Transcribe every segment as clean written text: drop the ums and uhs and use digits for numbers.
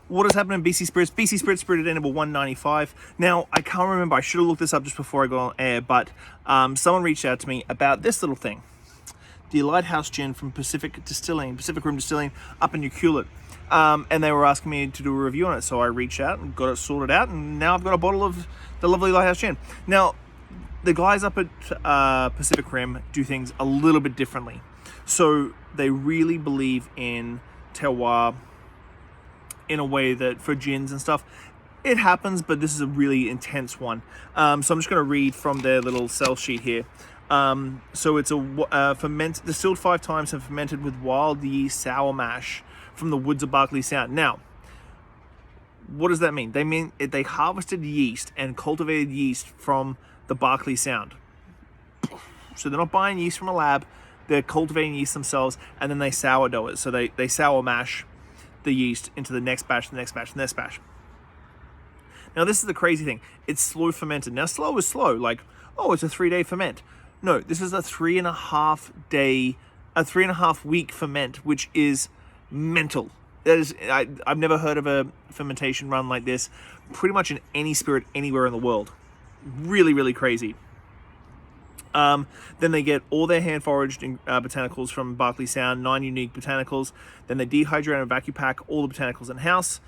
what has happened in BC Spirits? BC Spirits Spirit Day number 195. Now, I can't remember. I should have looked this up just before I go on air, but someone reached out to me about this little thing. The Lighthouse gin from Pacific Rim Distilling up in Ucluelet. And they were asking me to do a review on it. So I reached out and got it sorted out. And now I've got a bottle of the lovely Lighthouse gin. Now, the guys up at Pacific Rim do things a little bit differently. So they really believe in terroir in a way that for gins and stuff, it happens, but this is a really intense one. So I'm just going to read from their little sell sheet here. So it's a distilled 5 times and fermented with wild yeast sour mash from the woods of Barkley Sound. Now, what does that mean? They mean they harvested yeast and cultivated yeast from the Barkley Sound. So they're not buying yeast from a lab, they're cultivating yeast themselves, and then they sourdough it. So they sour mash the yeast into the next batch, the next batch, the next batch. Now this is the crazy thing. It's slow fermented. Now slow is slow, like, oh, it's a 3-day ferment. No, this is a 3.5 week ferment, which is mental. That is, I've never heard of a fermentation run like this, pretty much in any spirit anywhere in the world. Really, really crazy. Then they get all their hand-foraged botanicals from Barkley Sound, 9 unique botanicals. Then they dehydrate and vacuum pack all the botanicals in-house.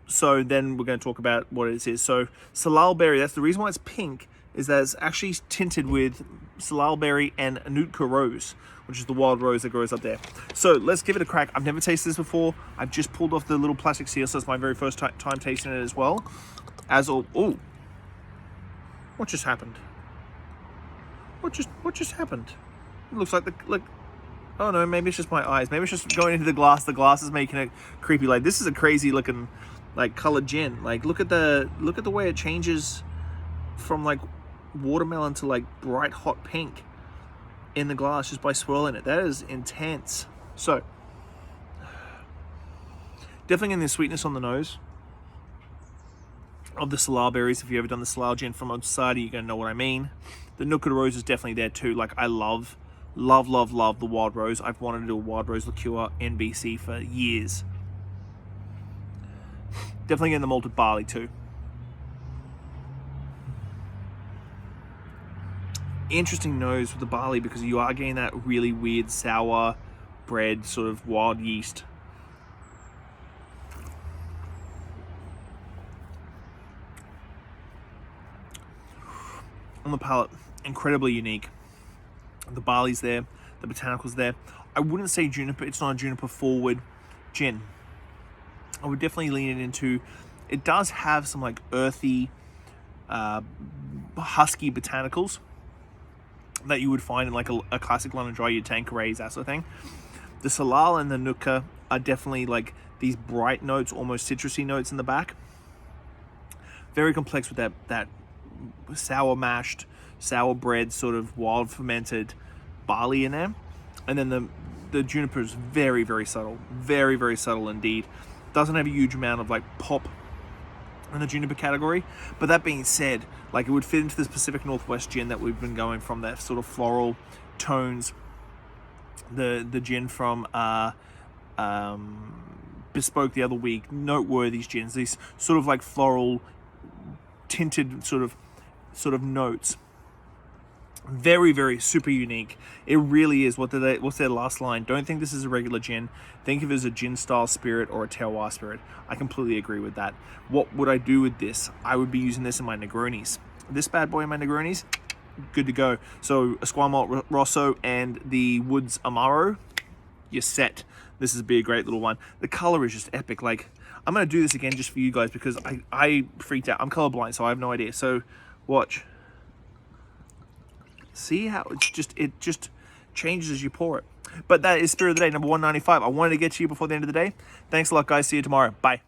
So then we're going to talk about what it is. So salal berry, that's the reason why it's pink, is that it's actually tinted with salal berry and Nootka rose, which is the wild rose that grows up there. So let's give it a crack. I've never tasted this before. I've just pulled off the little plastic seal, so it's my very first time tasting it as well. Oh, what just happened? What just happened? It looks like oh no, maybe it's just my eyes. Maybe it's just going into the glass. The glass is making it creepy. Like, this is a crazy looking, like, colored gin. Like, look at the way it changes from like watermelon to like bright hot pink in the glass just by swirling it. That is intense. So definitely getting the sweetness on the nose of the salal berries. If you've ever done the salal gin from outside, you're gonna know what I mean. The Nootka rose is definitely there too. Like, I love the wild rose. I've wanted to do a wild rose liqueur in BC for years. Definitely getting the malted barley too. Interesting nose with the barley, because you are getting that really weird sour bread sort of wild yeast. On the palate, incredibly unique. The barley's there, the botanicals there. I wouldn't say juniper. It's not a juniper forward gin. I would definitely lean it into. It does have some like earthy, husky botanicals that you would find in like a classic London Dry, your Tanquerays, that sort of thing. The salal and the Nootka are definitely like these bright notes, almost citrusy notes in the back. Very complex with that sour mashed, sour bread, sort of wild fermented barley in there. And then the juniper is very, very subtle. Very, very subtle indeed. Doesn't have a huge amount of like pop in the juniper category. But that being said, like, it would fit into this Pacific Northwest gin that we've been going from, that sort of floral tones. The gin from Bespoke the other week, Noteworthy's gins, these sort of like floral tinted sort of notes. Very, very super unique. It really is. What's their last line? Don't think this is a regular gin. Think of it as a gin style spirit or a terroir spirit. I completely agree with that. What would I do with this? I would be using this in my Negronis. This bad boy in my Negronis, good to go. So Esquire Malt Rosso and the Woods Amaro, you're set. This is be a great little one. The color is just epic. Like, I'm gonna do this again just for you guys because I freaked out. I'm colorblind, so I have no idea. So watch. See how it just changes as you pour it. But that is Spirit of the Day, number 195. I wanted to get to you before the end of the day. Thanks a lot, guys. See you tomorrow. Bye.